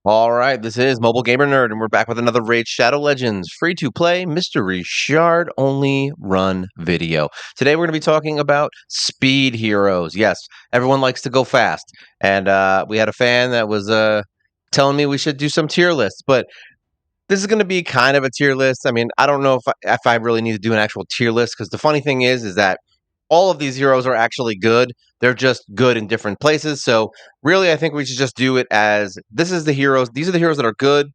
All right, this is Mobile Gamer Nerd, and we're back with another Raid Shadow Legends free-to-play mystery shard-only run video. Today we're going to be talking about speed heroes. Yes, everyone likes to go fast, and we had a fan that was telling me we should do some tier lists, but this is going to be kind of a tier list. I mean, I don't know if I really need to do an actual tier list, because the funny thing is that all of these heroes are actually good. They're just good in different places. So really, I think we should just do it as this is the heroes. These are the heroes that are good.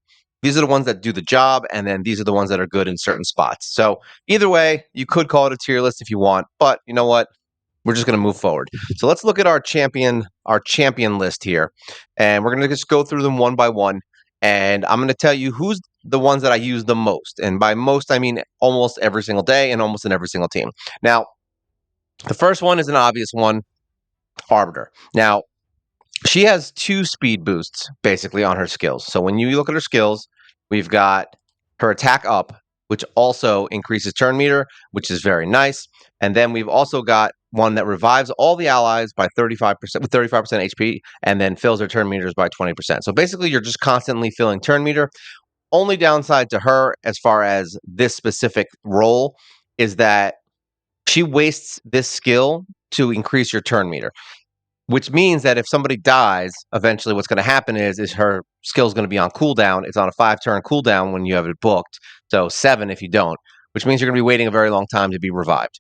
These are the ones that do the job, and then these are the ones that are good in certain spots. So either way, you could call it a tier list if you want, but you know what? We're just going to move forward. So let's look at our champion list here, and we're going to just go through them one by one. And I'm going to tell you who's the ones that I use the most, and by most I mean almost every single day and almost in every single team. Now, the first one is an obvious one, Arbiter. Now, she has 2 speed boosts basically on her skills. So when you look at her skills, we've got her attack up, which also increases turn meter, which is very nice. And then we've also got one that revives all the allies by 35% with 35% HP and then fills their turn meters by 20%. So basically you're just constantly filling turn meter. Only downside to her as far as this specific role is that she wastes this skill to increase your turn meter, which means that if somebody dies, eventually what's going to happen is her skill is going to be on cooldown. It's on a 5-turn cooldown when you have it booked, so 7 if you don't, which means you're going to be waiting a very long time to be revived.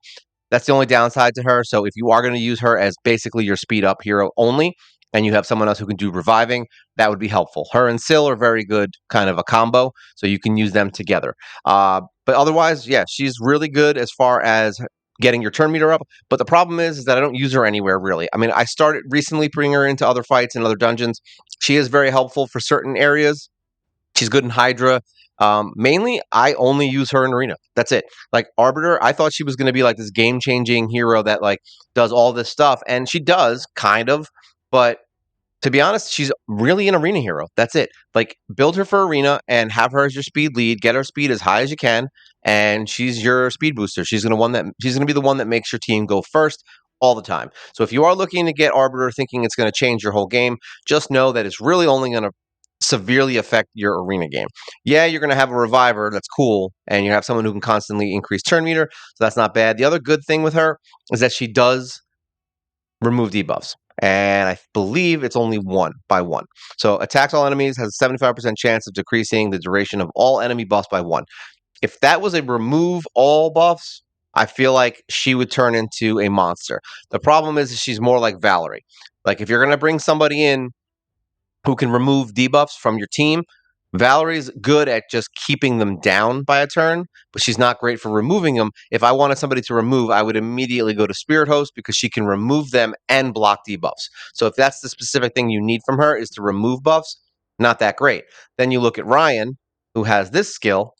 That's the only downside to her. So if you are going to use her as basically your speed up hero only, and you have someone else who can do reviving, that would be helpful. Her and Syl are very good, kind of a combo, so you can use them together. But otherwise, yeah, she's really good as far as getting your turn meter up. But the problem is that I don't use her anywhere really. I mean, I started recently bringing her into other fights and other dungeons. She is very helpful for certain areas. She's good in Hydra. Mainly, I only use her in Arena. That's it. Like Arbiter, I thought she was going to be like this game-changing hero that like does all this stuff, and she does kind of. But to be honest, she's really an arena hero. That's it. Like build her for arena and have her as your speed lead. Get her speed as high as you can, and she's your speed booster. She's gonna be the one that makes your team go first all the time. So if you are looking to get Arbiter, thinking it's going to change your whole game, just know that it's really only going to severely affect your arena game. Yeah, you're going to have a reviver. That's cool, and you have someone who can constantly increase turn meter, so that's not bad. The other good thing with her is that she does remove debuffs. And I believe it's only one by one. So attacks all enemies has a 75% chance of decreasing the duration of all enemy buffs by 1. If that was a remove all buffs, I feel like she would turn into a monster. The problem is she's more like Valerie. Like if you're going to bring somebody in who can remove debuffs from your team, Valerie's good at just keeping them down by a turn, but she's not great for removing them. If I wanted somebody to remove, I would immediately go to Spirit Host because she can remove them and block debuffs. So if that's the specific thing you need from her is to remove buffs, not that great. Then you look at Ryan, who has this skill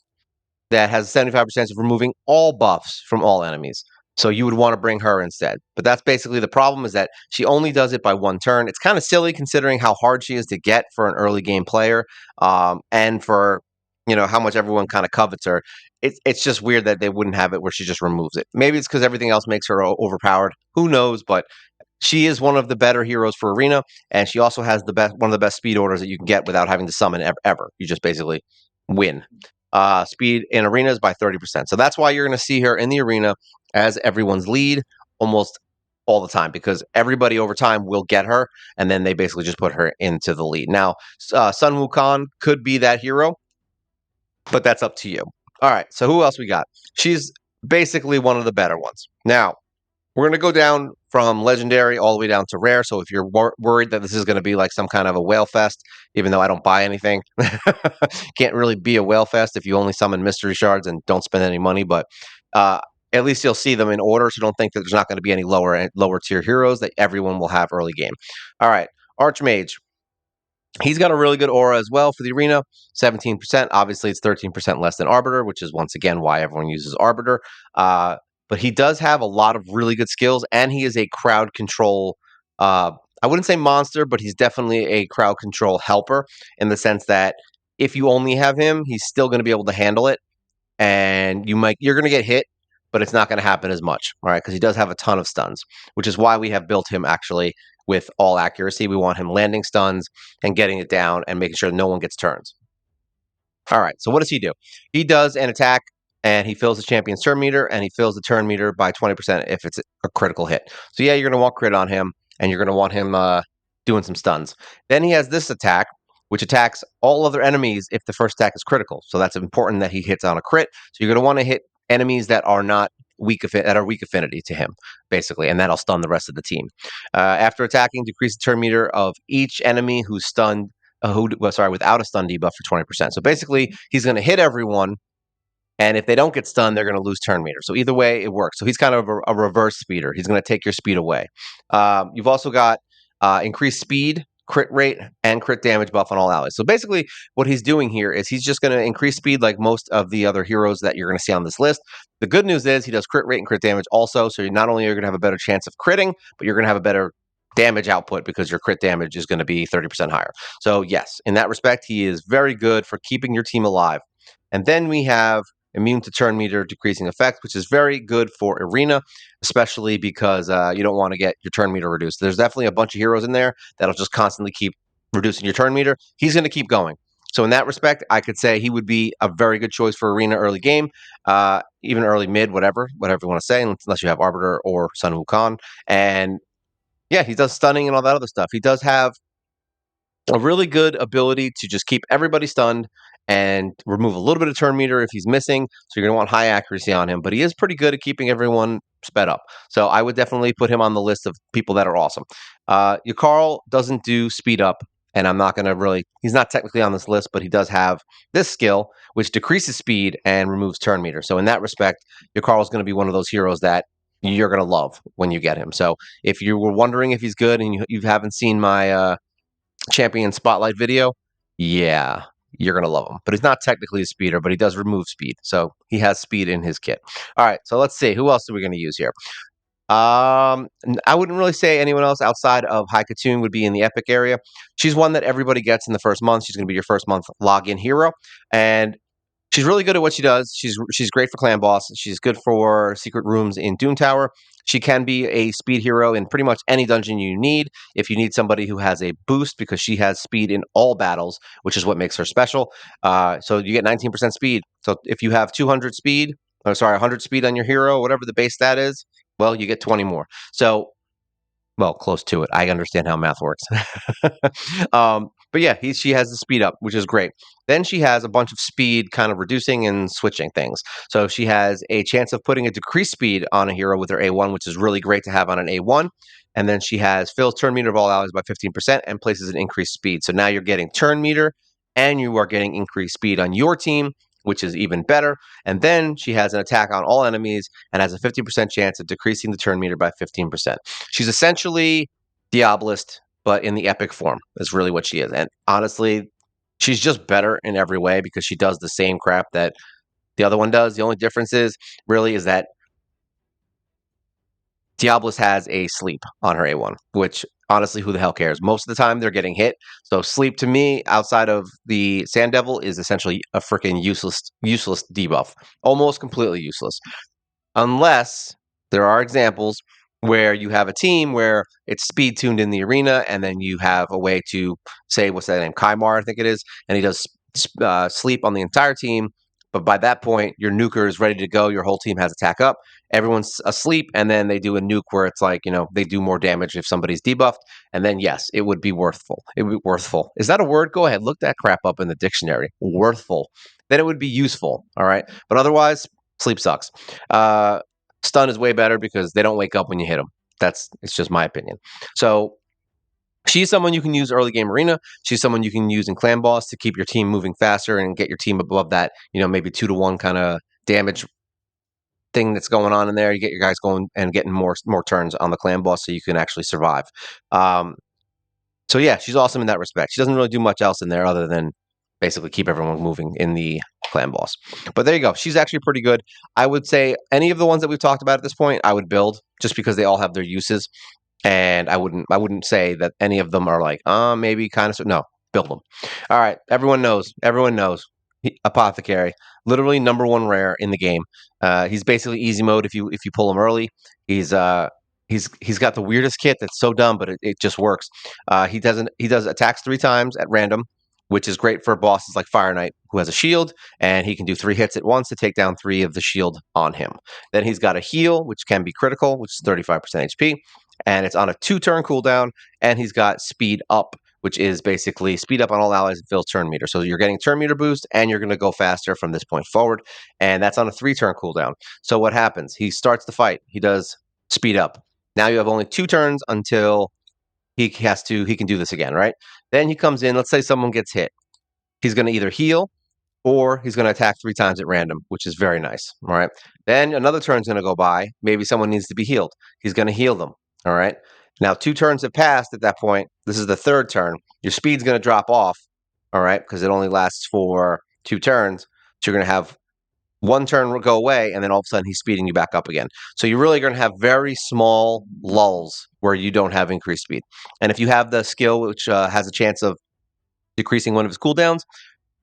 that has a 75% chance of removing all buffs from all enemies. So you would want to bring her instead. But that's basically the problem, is that she only does it by 1 turn. It's kind of silly considering how hard she is to get for an early game player, and for how much everyone kind of covets her. It's just weird that they wouldn't have it where she just removes it. Maybe it's because everything else makes her overpowered. Who knows? But she is one of the better heroes for arena, and she also has one of the best speed orders that you can get without having to summon ever. You just basically win. Speed in arenas by 30%. So that's why you're going to see her in the arena as everyone's lead almost all the time, because everybody over time will get her, and then they basically just put her into the lead. Now, Sun Wukong could be that hero, but that's up to you. All right, so who else we got? She's basically one of the better ones. Now, we're going to go down from legendary all the way down to rare. So if you're worried that this is going to be like some kind of a whale fest, even though I don't buy anything, can't really be a whale fest if you only summon mystery shards and don't spend any money. But at least you'll see them in order. So don't think that there's not going to be any lower tier heroes that everyone will have early game. All right, Archmage. He's got a really good aura as well for the arena, 17%. Obviously, it's 13% less than Arbiter, which is once again why everyone uses Arbiter. But he does have a lot of really good skills, and he is a crowd control. I wouldn't say monster, but he's definitely a crowd control helper, in the sense that if you only have him, he's still going to be able to handle it, and you're going to get hit, but it's not going to happen as much, all right? Because he does have a ton of stuns, which is why we have built him actually with all accuracy. We want him landing stuns and getting it down and making sure no one gets turns. All right, so what does he do? He does an attack, and he fills the champion's turn meter, and he fills the turn meter by 20% if it's a critical hit. So yeah, you're going to want crit on him, and you're going to want him doing some stuns. Then he has this attack, which attacks all other enemies if the first attack is critical. So that's important that he hits on a crit. So you're going to want to hit enemies that are not weak affinity to him, basically, and that'll stun the rest of the team. After attacking, decrease the turn meter of each enemy who's stunned without a stun debuff for 20%. So basically, he's going to hit everyone, and if they don't get stunned, they're going to lose turn meter. So either way, it works. So he's kind of a reverse speeder. He's going to take your speed away. You've also got increased speed, crit rate, and crit damage buff on all allies. So basically, what he's doing here is he's just going to increase speed like most of the other heroes that you're going to see on this list. The good news is he does crit rate and crit damage also. So not only are you going to have a better chance of critting, but you're going to have a better damage output because your crit damage is going to be 30% higher. So yes, in that respect, he is very good for keeping your team alive. And then we have immune to turn meter decreasing effect, which is very good for arena, especially because you don't want to get your turn meter reduced. There's definitely a bunch of heroes in there that'll just constantly keep reducing your turn meter. He's going to keep going. So in that respect, I could say he would be a very good choice for arena early game, even early mid, whatever you want to say, unless you have Arbiter or Sun Wukong. And yeah, he does stunning and all that other stuff. He does have a really good ability to just keep everybody stunned and remove a little bit of turn meter if he's missing. So you're going to want high accuracy on him, but he is pretty good at keeping everyone sped up. So I would definitely put him on the list of people that are awesome. Yakarl doesn't do speed up, and I'm not going to really, he's not technically on this list, but he does have this skill, which decreases speed and removes turn meter. So in that respect, Yakarl is going to be one of those heroes that you're going to love when you get him. So if you were wondering if he's good and you haven't seen my champion spotlight video, yeah, you're gonna love him. But he's not technically a speeder, but he does remove speed, so he has speed in his kit. All right, so let's see who else are we gonna use here. I wouldn't really say anyone else outside of High Katon would be in the epic area. She's one that everybody gets in the first month. She's gonna be your first month login hero, and she's really good at what she does. She's great for clan boss. She's good for secret rooms in Doom Tower. She can be a speed hero in pretty much any dungeon you need. If you need somebody who has a boost, because she has speed in all battles, which is what makes her special. So you get 19% speed. So if you have 200 speed, 100 speed on your hero, whatever the base stat is, well, you get 20 more. So well, close to it. I understand how math works. But yeah, she has the speed up, which is great. Then she has a bunch of speed kind of reducing and switching things. So she has a chance of putting a decreased speed on a hero with her A1, which is really great to have on an A1. And then she has fills turn meter of all allies by 15% and places an increased speed. So now you're getting turn meter and you are getting increased speed on your team, which is even better. And then she has an attack on all enemies and has a 50% chance of decreasing the turn meter by 15%. She's essentially Diabolist, but in the epic form is really what she is. And honestly, she's just better in every way because she does the same crap that the other one does. The only difference is that Diabolist has a sleep on her A1, which honestly, who the hell cares? Most of the time they're getting hit. So sleep to me, outside of the Sand Devil, is essentially a freaking useless debuff. Almost completely useless. Unless there are examples where you have a team where it's speed tuned in the arena, and then you have a way to say, what's that name? Kaimar, I think it is, and he does sleep on the entire team. But by that point, your nuker is ready to go. Your whole team has attack up. Everyone's asleep, and then they do a nuke where it's like, they do more damage if somebody's debuffed. And then, yes, it would be worthful. It would be worthful. Is that a word? Go ahead, look that crap up in the dictionary. Worthful. Then it would be useful. All right. But otherwise, sleep sucks. Stun is way better because they don't wake up when you hit them. It's just my opinion. So she's someone you can use early game arena. She's someone you can use in clan boss to keep your team moving faster and get your team above that, maybe 2-to-1 kind of damage thing that's going on in there. You get your guys going and getting more turns on the clan boss so you can actually survive. So yeah, she's awesome in that respect. She doesn't really do much else in there other than basically keep everyone moving in the clan boss. But there you go. She's actually pretty good. I would say any of the ones that we've talked about at this point, I would build just because they all have their uses. And I wouldn't say that any of them are like, maybe kind of. No, build them. All right. Everyone knows. Apothecary, literally number 1 rare in the game. He's basically easy mode if you pull him early. He's He's got the weirdest kit that's so dumb, but it just works. He does attacks 3 times at random, which is great for bosses like Fire Knight, who has a shield, and he can do 3 hits at once to take down 3 of the shield on him. Then he's got a heal, which can be critical, which is 35% HP, and it's on a 2-turn cooldown. And he's got speed up, which is basically speed up on all allies and fills turn meter. So you're getting turn meter boost, and you're going to go faster from this point forward. And that's on a 3-turn cooldown. So what happens? He starts the fight. He does speed up. Now you have only 2 turns until he can do this again, right? Then he comes in. Let's say someone gets hit. He's going to either heal or he's going to attack 3 times at random, which is very nice. All right. Then another turn's going to go by. Maybe someone needs to be healed. He's going to heal them. All right. Now 2 turns have passed at that point. This is the 3rd turn. Your speed's going to drop off. All right, because it only lasts for 2 turns. So you're going to have 1 turn will go away, and then all of a sudden he's speeding you back up again. So you're really going to have very small lulls where you don't have increased speed. And if you have the skill which has a chance of decreasing one of his cooldowns,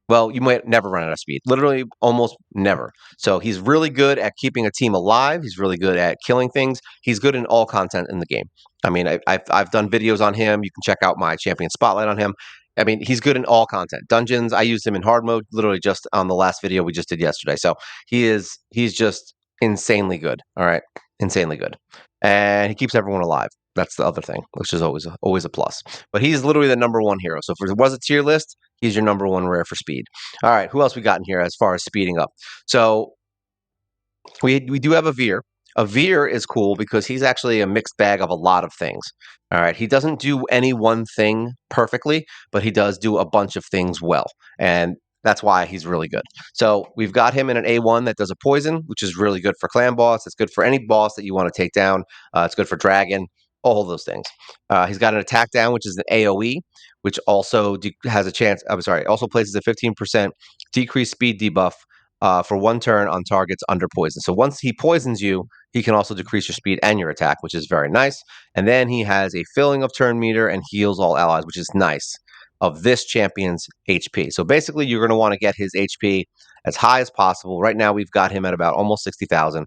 well, you might never run out of speed. Literally, almost never. So he's really good at keeping a team alive. He's really good at killing things. He's good in all content in the game. I mean, I've done videos on him. You can check out my champion spotlight on him. I mean, he's good in all content. Dungeons, I used him in hard mode, literally just on the last video we just did yesterday. So he's just insanely good. All right, insanely good, and he keeps everyone alive. That's the other thing, which is always a plus. But he's literally the #1 hero. So if it was a tier list, he's your #1 rare for speed. All right, who else we got in here as far as speeding up? So we do have a Veer. A Veer is cool because he's actually a mixed bag of a lot of things. All right, he doesn't do any one thing perfectly, but he does do a bunch of things well, and that's why he's really good. So we've got him in an A1 that does a poison, which is really good for clan boss. It's good for any boss that you want to take down. It's good for dragon, all of those things. He's got an attack down, which is an AOE, which also has a chance. I'm sorry, also places a 15% decreased speed debuff for 1 turn on targets under poison. So once he poisons you, he can also decrease your speed and your attack, which is very nice. And then he has a filling of turn meter and heals all allies, which is nice, of this champion's HP. So basically, you're going to want to get his HP as high as possible. Right now, we've got him at about almost 60,000.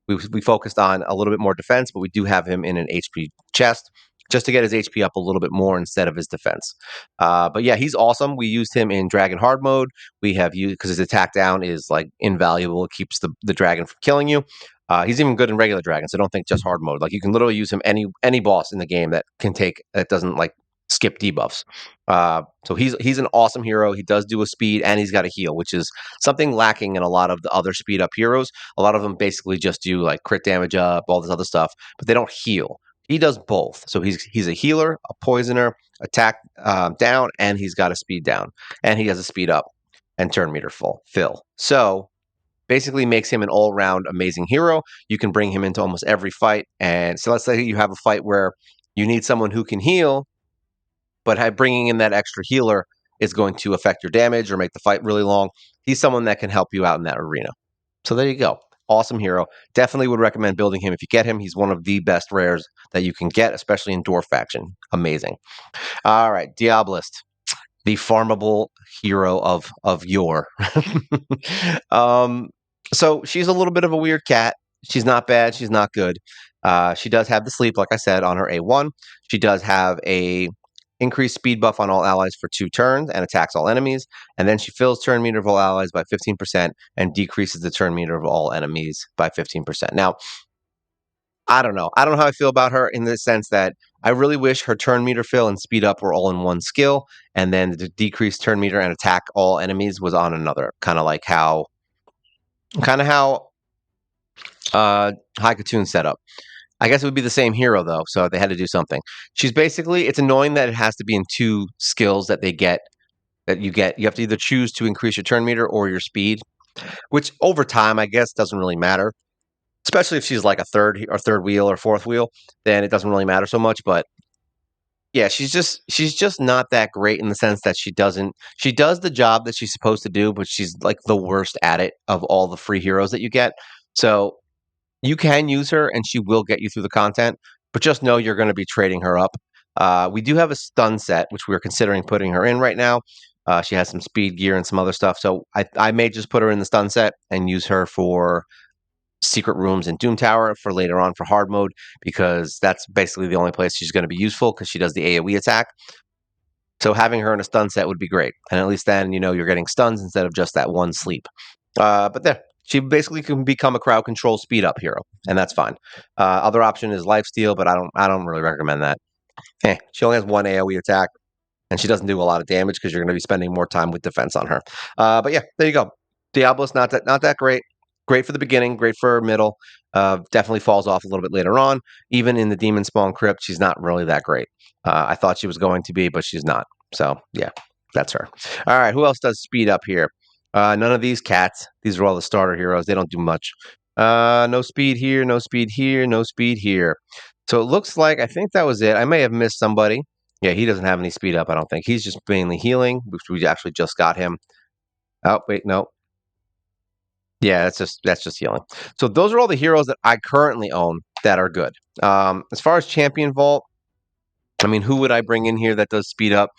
We focused on a little bit more defense, but we do have him in an HP chest just to get his HP up a little bit more instead of his defense. But yeah, he's awesome. We used him in Dragon Hard mode. We have used because his attack down is like invaluable. It keeps the dragon from killing you. He's even good in regular dragon, so don't think just hard mode. Like you can literally use him any boss in the game that doesn't like skip debuffs. So he's an awesome hero. He does do a speed and he's got a heal, which is something lacking in a lot of the other speed up heroes. A lot of them basically just do like crit damage up, all this other stuff, but they don't heal. He does both. So he's a healer, a poisoner, attack down, and he's got a speed down, and he has a speed up and turn meter fill. So basically makes him an all-round amazing hero. You can bring him into almost every fight. And so let's say you have a fight where you need someone who can heal, but bringing in that extra healer is going to affect your damage or make the fight really long. He's someone that can help you out in that arena. So there you go. Awesome hero. Definitely would recommend building him if you get him. He's one of the best rares that you can get, especially in Dwarf faction. Amazing. All right, Diabolist, the farmable hero of yore. So she's a little bit of a weird cat. She's not bad. She's not good. She does have the sleep, like I said, on her A1. She does have a increased speed buff on all allies for 2 turns and attacks all enemies. And then she fills turn meter of all allies by 15% and decreases the turn meter of all enemies by 15%. Now, I don't know. I don't know how I feel about her in the sense that I really wish her turn meter fill and speed up were all in one skill, and then the decreased turn meter and attack all enemies was on another. Kind of how High Katon set up. I guess it would be the same hero though, so they had to do something. She's basically, it's annoying that it has to be in 2 skills that you get. You have to either choose to increase your turn meter or your speed, which over time I guess doesn't really matter. Especially if she's like a third wheel or fourth wheel, then it doesn't really matter so much. But yeah, she's just not that great in the sense that she does the job that she's supposed to do, but she's like the worst at it of all the free heroes that you get. So you can use her and she will get you through the content, but just know you're going to be trading her up. We do have a stun set, which we're considering putting her in right now. She has some speed gear and some other stuff. So I may just put her in the stun set and use her for secret rooms in Doom Tower for later on for hard mode, because that's basically the only place she's going to be useful because she does the AoE attack. So having her in a stun set would be great, and at least then you're getting stuns instead of just that one sleep. But there, she basically can become a crowd control speed up hero, and that's fine. Other option is lifesteal, but I don't really recommend that. She only has one AoE attack, and she doesn't do a lot of damage because you're going to be spending more time with defense on her. But yeah, there you go. Diablo's not that great. Great for the beginning, great for middle. Definitely falls off a little bit later on. Even in the Demon Spawn Crypt, she's not really that great. I thought she was going to be, but she's not. So yeah, that's her. All right, who else does speed up here? None of these cats. These are all the starter heroes. They don't do much. No speed here, no speed here, no speed here. So it looks like I think that was it. I may have missed somebody. Yeah, he doesn't have any speed up, I don't think. He's just mainly healing, which we actually just got him. Oh, wait, no. Yeah, that's just healing. So those are all the heroes that I currently own that are good. As far as champion vault, I mean, who would I bring in here that does speed up?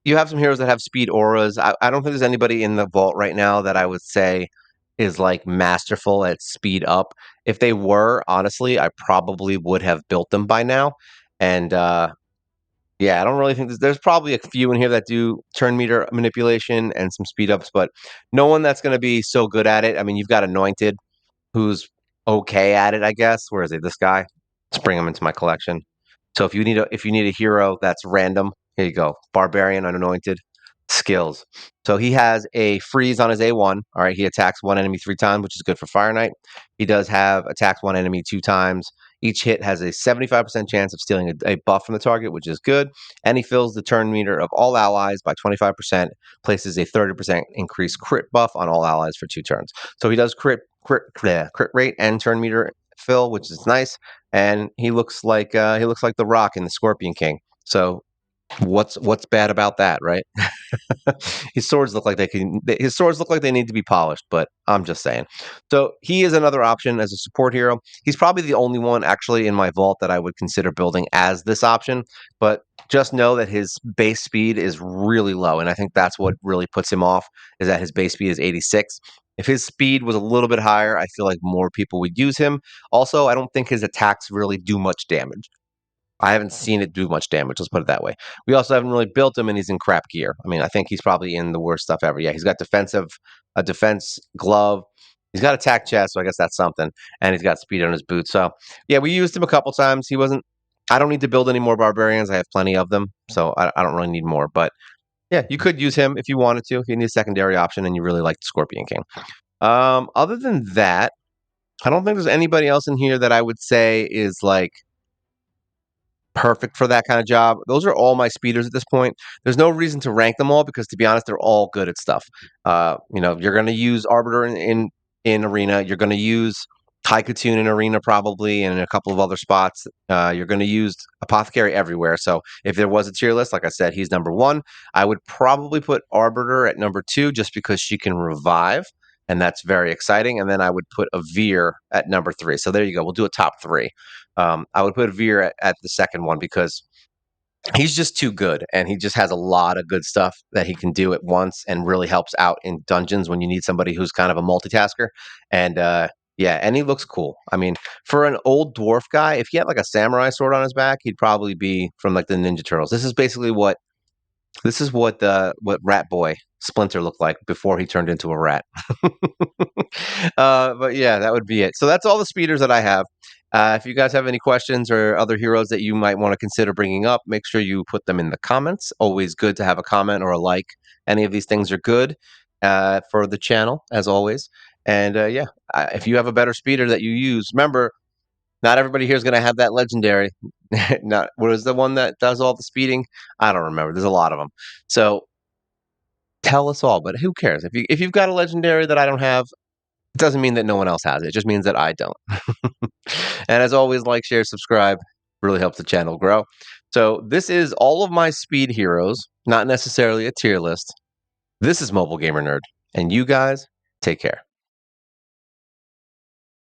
You have some heroes that have speed auras. I don't think there's anybody in the vault right now that I would say is like masterful at speed up. If they were, honestly, I probably would have built them by now. And yeah, I don't really think there's probably a few in here that do turn meter manipulation and some speed ups, but no one that's going to be so good at it. I mean, you've got Anointed, who's okay at it, I guess. Where is he? This guy. Let's bring him into my collection. So if you need a hero that's random, here you go. Barbarian, Unanointed, skills. So he has a freeze on his A1. All right, he attacks one enemy 3 times, which is good for Fire Knight. He does have attacks one enemy 2 times. Each hit has a 75% chance of stealing a buff from the target, which is good. And he fills the turn meter of all allies by 25%, places a 30% increased crit buff on all allies for 2 turns. So he does crit rate and turn meter fill, which is nice. And he looks like the Rock in the Scorpion King. So what's bad about that, right? His swords look like they need to be polished, but I'm just saying. So he is another option as a support hero. He's probably the only one actually in my vault that I would consider building as this option, but just know that his base speed is really low, and I think that's what really puts him off, is that his base speed is 86. If his speed was a little bit higher, I feel like more people would use him. Also, I don't think his attacks really do much damage. I haven't seen it do much damage. Let's put it that way. We also haven't really built him, and he's in crap gear. I mean, I think he's probably in the worst stuff ever. Yeah, he's got a defense glove. He's got attack chest, so I guess that's something. And he's got speed on his boots. So yeah, we used him a couple times. He wasn't. I don't need to build any more barbarians. I have plenty of them, so I don't really need more. But yeah, you could use him if you wanted to. If you need a secondary option, and you really like the Scorpion King. Other than that, I don't think there's anybody else in here that I would say is like perfect for that kind of job. Those are all my speeders at this point. There's no reason to rank them all because, to be honest, they're all good at stuff. You're going to use Arbiter in Arena. You're going to use Katon in Arena probably, and in a couple of other spots. You're going to use Apothecary everywhere. So if there was a tier list, like I said, he's number one. I would probably put Arbiter at number two just because she can revive, and that's very exciting. And then I would put a Veer at number three. So there you go. We'll do a top three. I would put Veer at the second one because he's just too good, and he just has a lot of good stuff that he can do at once, and really helps out in dungeons when you need somebody who's kind of a multitasker. And yeah, and he looks cool. I mean, for an old dwarf guy, if he had like a samurai sword on his back, he'd probably be from like the Ninja Turtles. This is what Rat Boy Splinter looked like before he turned into a rat. But yeah, that would be it. So that's all the speeders that I have. If you guys have any questions or other heroes that you might want to consider bringing up, make sure you put them in the comments. Always good to have a comment or a like. Any of these things are good for the channel, as always. And yeah, if you have a better speeder that you use, remember, not everybody here is going to have that legendary. Not what is the one that does all the speeding? I don't remember. There's a lot of them. So tell us all, but who cares? If you've got a legendary that I don't have, it doesn't mean that no one else has it. It just means that I don't. And as always, like, share, subscribe. Really helps the channel grow. So this is all of my speed heroes, not necessarily a tier list. This is Mobile Gamer Nerd, and you guys take care.